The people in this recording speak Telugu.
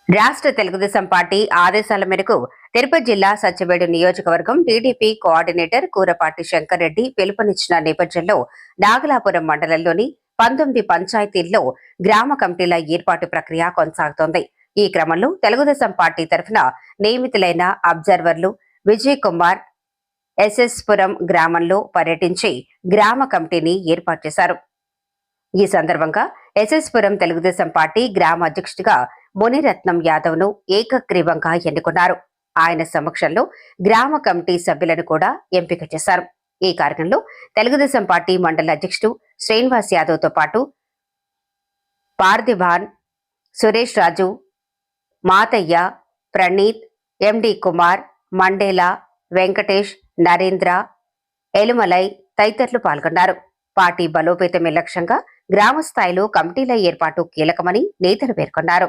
రాష్ట్ర తెలుగుదేశం పార్టీ ఆదేశాల మేరకు తిరుపతి జిల్లా సత్యవేడు నియోజకవర్గం టీడీపీ కోఆర్డినేటర్ కూరపాటి శంకర్ రెడ్డి పిలుపునిచ్చిన నేపథ్యంలో నాగలాపురం మండలంలోని 19 పంచాయతీల్లో గ్రామ కమిటీల ఏర్పాటు ప్రక్రియ కొనసాగుతోంది. ఈ క్రమంలో తెలుగుదేశం పార్టీ తరఫున నియమితులైన అబ్జర్వర్లు విజయ్ కుమార్ ఎస్ఎస్ పురం గ్రామంలో పర్యటించి గ్రామ కమిటీని ఏర్పాటు చేశారు. ఈ సందర్భంగా ఎస్ఎస్ పురం తెలుగుదేశం పార్టీ గ్రామ అధ్యక్షుడిగా మునిరత్నం యాదవ్ ను ఏకగ్రీవంగా ఎన్నుకున్నారు. ఆయన సమక్షంలో గ్రామ కమిటీ సభ్యులను కూడా ఎంపిక చేశారు. ఈ కార్యక్రమంలో తెలుగుదేశం పార్టీ మండల అధ్యక్షుడు శ్రీనివాస్ యాదవ్ తో పాటు పార్థివాన్, సురేష్ రాజు, మాతయ్య, ప్రణీత్, ఎండి కుమార్, మండేలా, వెంకటేష్, నరేంద్ర, ఎలుమలై తదితరులు పాల్గొన్నారు. పార్టీ బలోపేతమే లక్ష్యంగా గ్రామ స్థాయిలో కమిటీల ఏర్పాటు కీలకమని నేతలు పేర్కొన్నారు.